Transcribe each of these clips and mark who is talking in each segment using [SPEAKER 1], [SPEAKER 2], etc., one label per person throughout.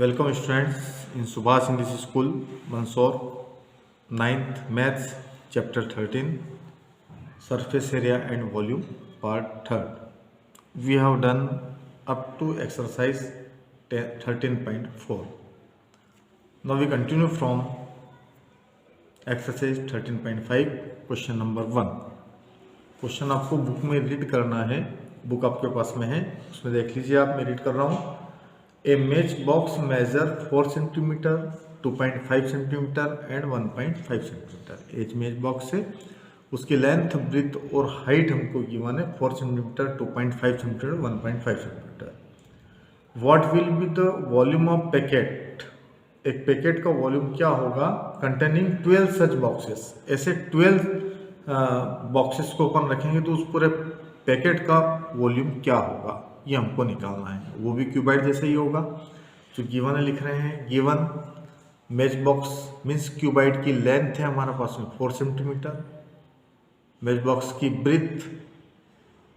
[SPEAKER 1] Welcome students in Subhas English School, Mandsaur, 9th Maths, Chapter 13, Surface Area and Volume, Part 3rd. We have done up to exercise 13.4. Now we continue from exercise 13.5, question number 1. Question आपको book में read करना है, book आपके पास में है, उसमें देख लीजिए आप, मैं रीड कर रहा हूँ. A match box measure 4 cm, 2.5 cm and 1.5 cm. एक मैच बॉक्स है, उसकी लेंथ, ब्रीथ और हाइट हमको गिवन है 4 cm, 2.5 cm, 1.5 cm. What will be the volume of packet? एक पैकेट का वॉल्यूम क्या होगा? Containing 12 such boxes. ऐसे 12 बॉक्सेस को अपन रखेंगे तो उस पूरे पैकेट का वॉल्यूम क्या होगा, ये हमको निकालना है. वो भी क्यूबाइड जैसे ही होगा. जो गिवन है लिख रहे हैं, given match box means cuboid की लेंथ है हमारे पास में 4 सेंटीमीटर. मैच बॉक्स की ब्रीथ,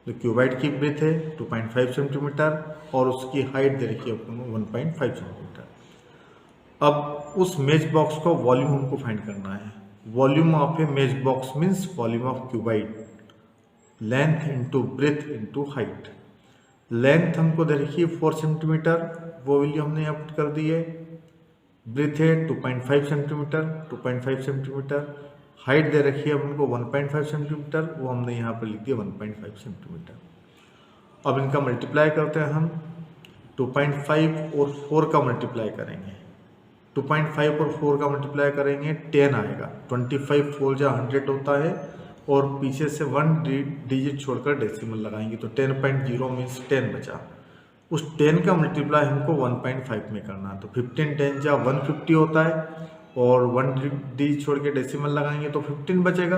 [SPEAKER 1] जो क्यूबाइड की ब्रीथ है 2.5 सेंटीमीटर और उसकी हाइट दे रखी है आपको 1.5 सेंटीमीटर. अब उस मैच बॉक्स का वॉल्यूम हमको फाइंड करना है. Volume of a match box means volume of cuboid, length into breadth into height. Length हमको दे रखी है 4 सेंटीमीटर, वो वैल्यू हमने यहाँ पुट कर दी है. ब्रीथ है 2.5 सेंटीमीटर, 2.5 सेंटीमीटर. हाइट दे रखी है हमको 1.5 सेंटीमीटर, वो हमने यहाँ पर लिख दिया 1.5 सेंटीमीटर. अब इनका मल्टीप्लाई करते हैं हम. 2.5 और 4 का मल्टीप्लाई करेंगे. 2.5 और 4 का मल्टीप्लाई करेंगे 10 आएगा. 25 4 जा 100 होता है और पीछे से 1 डिजिट छोड़कर डेसिमल लगाएंगे तो 10.0 मीन्स 10 बचा. उस 10 का मल्टीप्लाई हमको 1.5 में करना है तो 15 10 जा 150 होता है और 1 डिजिट छोड़ के डेसिमल लगाएंगे तो 15 बचेगा.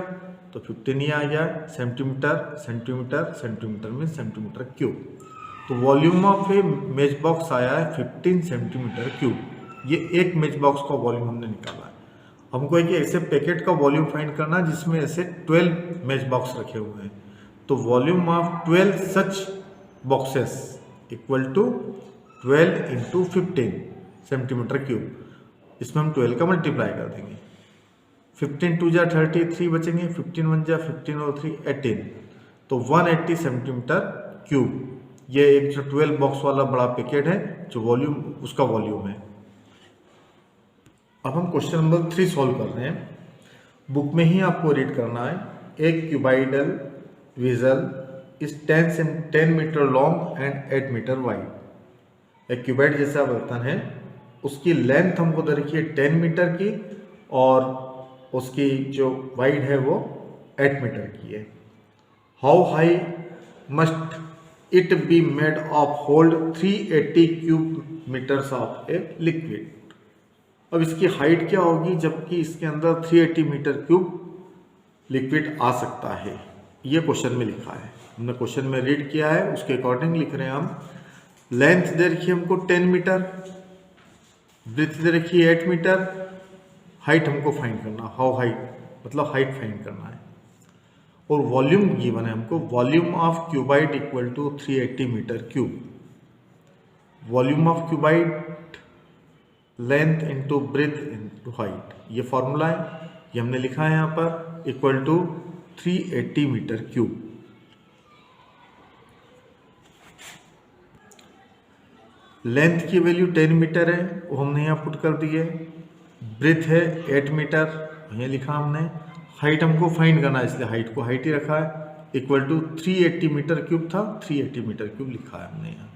[SPEAKER 1] तो 15 ही आ गया. Centimetre centimetre centimetre means centimetre cube. तो volume of a match box आया है 15 सेंटीमीटर क्यूब. ये एक मैच बॉक्स का वॉल्यूम हमने निकाला है. हमको एक ऐसे पैकेट का वॉल्यूम फाइंड करना है जिसमें ऐसे 12 मैच बॉक्स रखे हुए हैं. तो volume of 12 such boxes equal to 12 into 15 centimetre cube. इसमें हम 12 का मल्टीप्लाई कर देंगे. 15 2 जा 33 बचेंगे, 15 1 जा 15 और 3 18, तो 180 सेंटीमीटर क्यूब. ये एक जो 12 बॉक्स वाला बड़ा पैकेट है जो वॉल्यूम, उसका वॉल्यूम है. अब हम क्वेश्चन नंबर 3 सॉल्व कर रहे हैं. बुक में ही आपको रीड करना है. एक cuboidal vessel is 10 metre long and 8 metre wide. एक क्यूबाइड जैसा बर्तन है, उसकी लेंथ हमको दे रखी है 10 मीटर की और उसकी जो वाइड है वो 8 मीटर की है. How high must it be made of hold 380 cube metres of a liquid. अब इसकी हाइट क्या होगी जबकि इसके अंदर 380 मीटर क्यूब लिक्विड आ सकता है. ये क्वेश्चन में लिखा है, हमने क्वेश्चन में रीड किया है, उसके अकॉर्डिंग लिख रहे हैं हम. लेंथ दे रखी है हमको 10 मीटर, ब्रीथ दे रखी है 8 मीटर, हाइट हमको फाइंड करना. हाउ हाइट मतलब हाइट फाइंड करना है. और वॉल्यूम गिवन है हमको. Volume of cuboid equal to 380 metre cube. Volume of cuboid length into breadth into height, ये फॉर्मूला है, ये हमने लिखा है यहाँ पर, equal to 380 metre cube. Length की वैल्यू 10 मीटर है, वो हमने यहाँ पुट कर दी है. ब्रीथ है 8 मीटर, ये लिखा हमने. हाइट हमको फाइंड करना है इसलिए हाइट को हाइट ही रखा है, इक्वल टू 380 मीटर क्यूब था, 380 मीटर क्यूब लिखा है हमने यहाँ.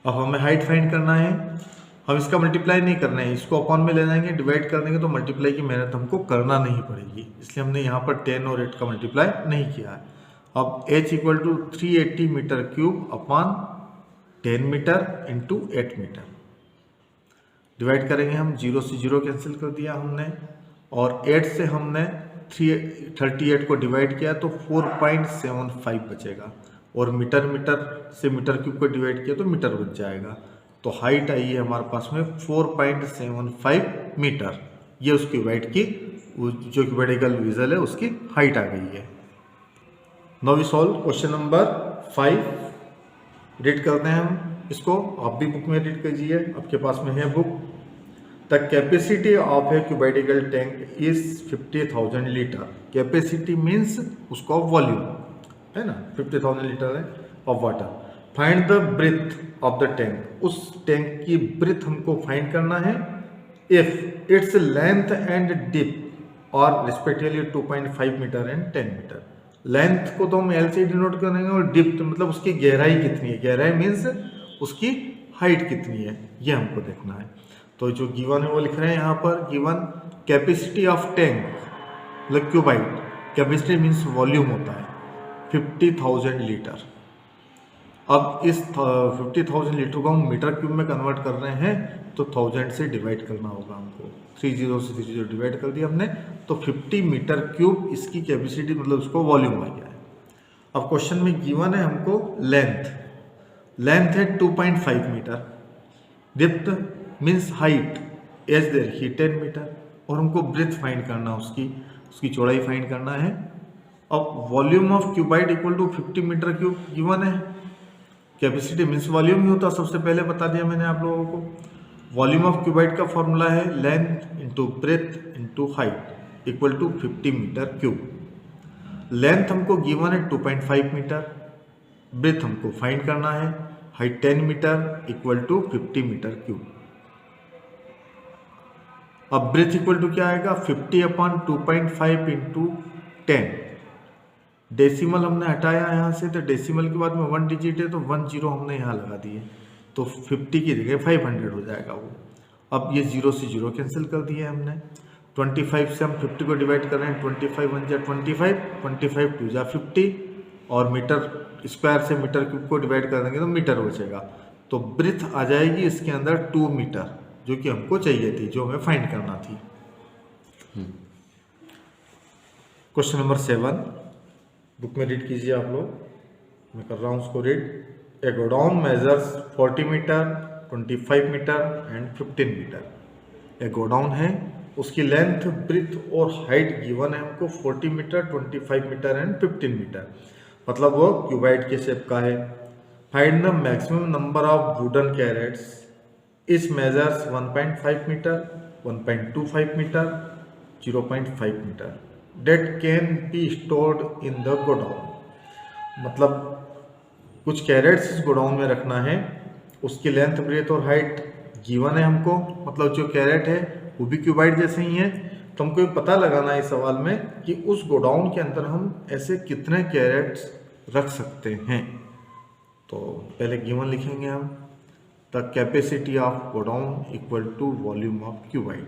[SPEAKER 1] अब हमें हाइट फाइंड करना है. हम इसका मल्टीप्लाई नहीं करना है, इसको अपॉन में ले जाएंगे, डिवाइड कर देंगे तो मल्टीप्लाई की मेहनत हमको करना नहीं पड़ेगी, इसलिए हमने यहाँ पर 10 और 8 का मल्टीप्लाई नहीं किया है. अब h equal to 380 metre cube upon 10 metre into 8 metre. Divide करेंगे हम, 0 से 0 कैंसिल कर दिया हमने और 8 से हमने 38 को डिवाइड किया तो 4.75 बचेगा और मीटर से मीटर क्यूब को डिवाइड किया तो मीटर बच जाएगा. तो हाइट आई है हमारे पास में 4.75 मीटर. ये उसकी वाइट की, जो क्यूबाइडल वेसल है उसकी हाइट आ गई है. Now we solve question number 5. Read करते हैं हम. इसको आप भी बुक में रीड कीजिए, आपके पास में है book. The capacity of a cuboidical tank is 50,000 litre. Capacity means उसका वॉल्यूम है ना, 50,000 लीटर है of water. Find the breadth of the tank. उस टैंक की ब्रेथ हमको फाइंड करना है if its length and depth are respectively 2.5 metre and 10 metre. Length को तो हम एल से डिनोट करेंगे और डिप मतलब उसकी गहराई कितनी है। गहराई मीन्स उसकी हाइट कितनी है, ये हमको देखना है। तो जो गिवन है वो लिख रहे हैं यहाँ पर, गिवन कैपेसिटी ऑफ टैंक मतलब क्यूबाइड, कैपेसिटी मीन्स वॉल्यूम होता है 50,000 लीटर। अब इस 50,000 लीटर को हम मीटर क्यूब में कन्वर्ट कर रहे हैं तो 1000 से डिवाइड करना होगा हमको। 30 से 30 डिवाइड कर दिया हमने, तो 50 मीटर क्यूब इसकी कैपेसिटी मतलब उसको वॉल्यूम आ गया है। अब क्वेश्चन में गिवन है हमको लेंथ है 2.5 metre, depth means height as दे रखी 10 मीटर, और हमको ब्रेथ फाइंड करना, उसकी चौड़ाई फाइंड करना है। अब volume of cuboid equal to 50 metre cube given है। कैपेसिटी मीन्स वॉल्यूम ही होता, सबसे पहले बता दिया मैंने आप लोगों को। वॉल्यूम ऑफ क्यूबाइड का फॉर्मूला है length into breadth into height equal to 50 metre cube. Length हमको गिवन है 2.5 मीटर, ब्रेथ हमको फाइंड करना है, height 10 metre equal to 50 metre cube. अब ब्रेथ इक्वल टू क्या आएगा 50/2.5 इंटू 10। डेसिमल हमने हटाया यहाँ से, तो डेसिमल के बाद में 1 डिजिट है तो 1 0 हमने यहाँ लगा दिए, तो 50 की जगह 500 हो जाएगा वो। अब ये 0 से 0 कैंसिल कर दिए हमने। 25 से हम 50 को डिवाइड कर रहे हैं, 25 1 जा 25, 25 2 जा 50, और मीटर स्क्वायर से मीटर क्यूब को डिवाइड कर देंगे तो मीटर बचेगा। तो ब्रेथ आ जाएगी इसके अंदर 2 मीटर, जो कि हमको चाहिए थी, जो हमें फाइंड करना थी। क्वेश्चन नंबर 7 बुक में रीड कीजिए आप लोग, मैं कर रहा हूँ उसको read. A godown measures 40 metre, 25 metre and 15 metre. A godown है, उसकी लेंथ ब्रेथ और हाइट गिवन है हमको 40 मीटर, 25 मीटर एंड 15 मीटर, मतलब वो क्यूबाइड के शेप का है। Find the maximum number of wooden crates. इस measures 1.5 metre, 1.25 metre, 0.5 metre that can be stored in the godown. मतलब कुछ कैरेट्स इस गोडाउन में रखना है, उसकी लेंथ ब्रेथ और हाइट गिवन है हमको, मतलब जो कैरेट है वो भी क्यूबाइड जैसे ही है। तो हमको ये पता लगाना है इस सवाल में कि उस गोडाउन के अंदर हम ऐसे कितने कैरेट्स रख सकते हैं। तो पहले गिवन लिखेंगे हम, the capacity of godown equal to volume of cuboid.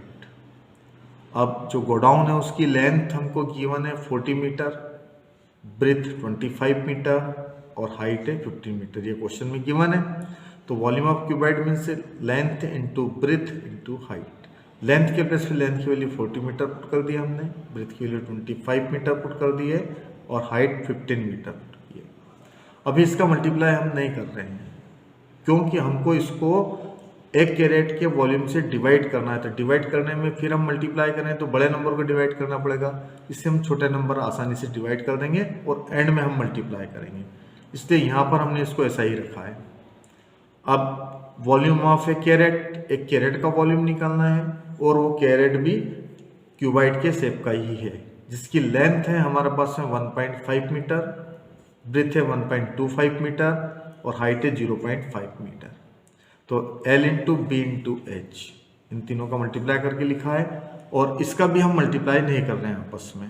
[SPEAKER 1] अब जो गोडाउन है उसकी लेंथ हमको गिवन है 40 मीटर, ब्रेथ 25 मीटर और हाइट है 15 मीटर, ये क्वेश्चन में गिवन है। तो volume of cuboid means length into breadth into height. Length के प्लेस पे लेंथ की वैल्यू 40 मीटर पुट कर दिया हमने, ब्रेथ की वैल्यू 25 मीटर पुट कर दी है और हाइट 15 मीटर पुट की है। अभी इसका मल्टीप्लाई हम नहीं कर रहे हैं, क्योंकि हमको इसको एक कैरेट के वॉल्यूम से डिवाइड करना है। तो डिवाइड करने में फिर हम मल्टीप्लाई करें तो बड़े नंबर को डिवाइड करना पड़ेगा, इससे हम छोटे नंबर आसानी से डिवाइड कर देंगे और एंड में हम मल्टीप्लाई करेंगे, इसलिए यहाँ पर हमने इसको ऐसा ही रखा है। अब वॉल्यूम ऑफ ए कैरेट, एक कैरेट का वॉल्यूम निकालना है, और वो कैरेट भी क्यूबाइड के शेप का ही है, जिसकी लेंथ है हमारे पास में 1.5 मीटर, ब्रेथ है 1.25 मीटर और हाइट है 0.5 मीटर। तो L into B into H, इन तीनों का मल्टीप्लाई करके लिखा है, और इसका भी हम मल्टीप्लाई नहीं कर रहे हैं आपस में।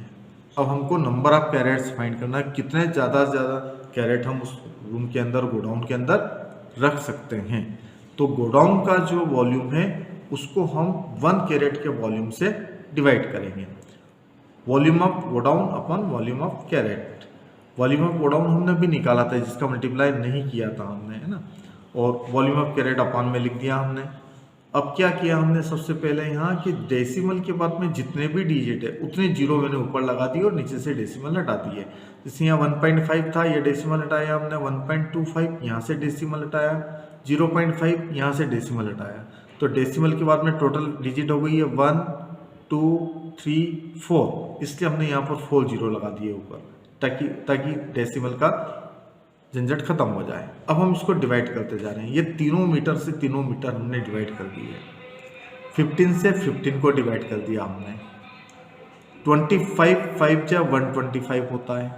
[SPEAKER 1] अब हमको नंबर ऑफ कैरेट्स फाइंड करना है, कितने ज़्यादा से ज़्यादा कैरेट हम उस रूम के अंदर, गोडाउन के अंदर रख सकते हैं। तो गोडाउन का जो वॉल्यूम है उसको हम 1 कैरेट के वॉल्यूम से डिवाइड करेंगे। Volume of godown upon volume of crate. Volume of godown हमने भी निकाला था, जिसका मल्टीप्लाई नहीं किया था हमने, है ना, और वॉल्यूम ऑफ कैरेट अपान में लिख दिया हमने। अब क्या किया हमने, सबसे पहले यहाँ कि डेसिमल के बाद में जितने भी डिजिट है उतने जीरो मैंने ऊपर लगा दिए और नीचे से डेसिमल हटा दिए। जैसे यहाँ 1.5 था, ये डेसिमल हटाया हमने, 1.25 यहाँ से डेसिमल हटाया, 0.5 यहाँ से डेसिमल हटाया। तो डेसिमल के बाद में टोटल डिजिट हो गई है 1 2 3 4, इसलिए हमने यहाँ पर 4 जीरो लगा दिए ऊपर, ताकि डेसिमल का झंझट खत्म हो जाए। अब हम इसको डिवाइड करते जा रहे हैं। ये तीनों मीटर से तीनों मीटर हमने डिवाइड कर दिए। 15 से 15 को डिवाइड कर दिया हमने। 25 5 जा 125 होता है।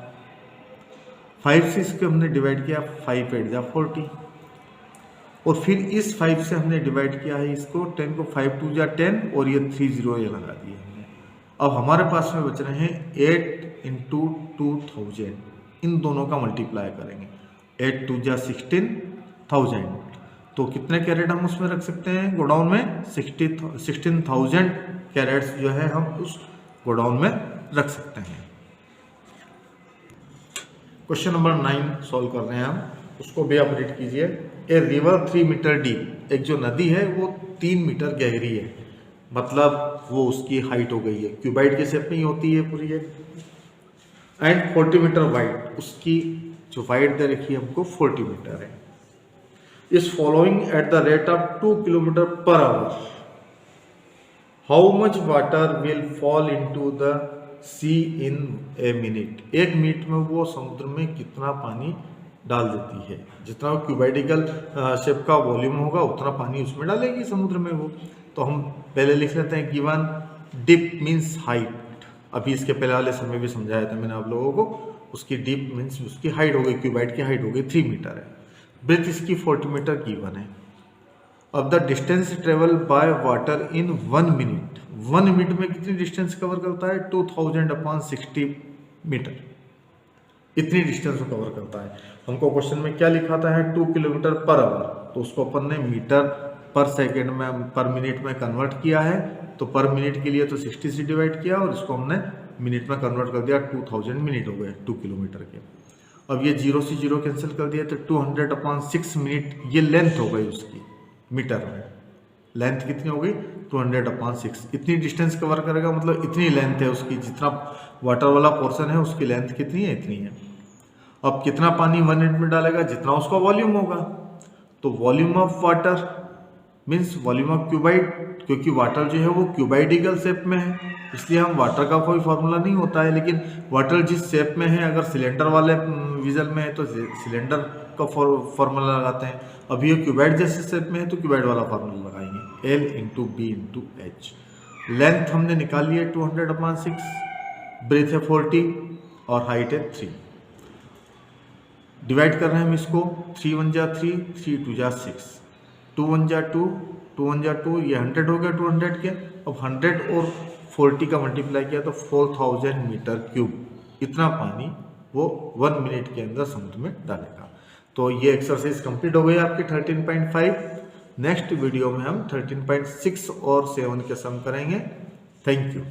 [SPEAKER 1] 5 से इसको हमने डिवाइड किया, 5 8 जा 40, और फिर इस 5 से हमने डिवाइड किया है इसको 10 को, 5 2 जा 10, और ये 3 0 ये लगा दिए हमने। अब हमारे पास में बच रहे हैं 8 इंटू 2000, इन दोनों का मल्टीप्लाई करेंगे। 8 2 जा 16,000, तो कितने कैरेट हम उसमें रख सकते हैं गोडाउन में? 16,000 कैरेट्स जो है हम उस गोडाउन में रख सकते हैं। क्वेश्चन नंबर 9 सॉल्व कर रहे हैं हम, उसको भी आप रीड कीजिए। ए रिवर 3 मीटर डीप, एक जो नदी है वो 3 मीटर गहरी है, मतलब वो उसकी हाइट हो गई है, क्यूबाइड के शेप में ही होती है पूरी है। एंड 40 मीटर वाइड, उसकी जो वाइड दे रखी है हमको 40 मीटर है। Is following at the rate of 2 kilometre per hour, how much water will fall into the sea in a minute. 1 minute में वो समुद्र में कितना पानी डाल देती है? जितना क्यूबाइडिकल शेप का वॉल्यूम होगा उतना पानी उसमें डालेगी समुद्र में वो। तो हम पहले लिख लेते हैं गिवन डिप मीन्स हाइट। अभी इसके पहले वाले समय भी समझाया था मैंने आप लोगों को, उसकी डिप मीन्स उसकी हाइट हो गई, क्यूबाइड की हाइट हो गई 3 मीटर है। ब्रेथ इसकी 40 मीटर गिवन है। अब the distance travel by water in 1 minute, 1 minute में कितनी डिस्टेंस कवर करता है? 2000/60 मीटर, इतनी डिस्टेंस को कवर करता है। हमको क्वेश्चन में क्या लिखाता है? 2 किलोमीटर पर आवर, तो उसको अपन ने मीटर पर सेकेंड में, पर मिनट में कन्वर्ट किया है। तो पर मिनट के लिए तो 60 से डिवाइड किया और इसको हमने मिनट में कन्वर्ट कर दिया, 2000 मिनट हो गए 2 किलोमीटर के। अब ये 0 से 0 कैंसिल कर दिया तो 200/6 मिनट, ये लेंथ हो गई उसकी मीटर में। लेंथ कितनी हो गई? 200/6। इतनी डिस्टेंस कवर करेगा, मतलब इतनी लेंथ है उसकी, जितना वाटर वाला पोर्शन है उसकी लेंथ कितनी है? इतनी है। अब कितना पानी 1 मिनट में डालेगा? जितना उसका वॉल्यूम होगा। तो volume of water means volume of cuboid, क्योंकि वाटर जो है वो क्यूबाइडिकल शेप में है, इसलिए हम वाटर का कोई फॉर्मूला नहीं होता है। लेकिन वाटर जिस शेप में है, अगर सिलेंडर वाले विजल में है तो सिलेंडर का फॉर्मूला लगाते हैं। अब ये क्यूबाइड जैसे शेप में है तो क्यूबाइड वाला फॉर्मूला लगाएंगे, L into B into H. Length हमने निकाल ली है 200/6, ब्रेथ है 40 और हाइट है 3। डिवाइड कर रहे हैं हम इसको, 3 1 जा 3, 3 2 जा 6, 2 1 जा 2, 2 1 जा 2, ये 100 हो गया 200 के। अब 100 और 40 का मल्टीप्लाई किया तो 4000 मीटर क्यूब, इतना पानी वो 1 मिनट के अंदर समुद्र में डालेगा। तो ये एक्सरसाइज कंप्लीट हो गई आपकी 13.5। नेक्स्ट वीडियो में हम 13.6 और 7 के सम करेंगे। Thank you.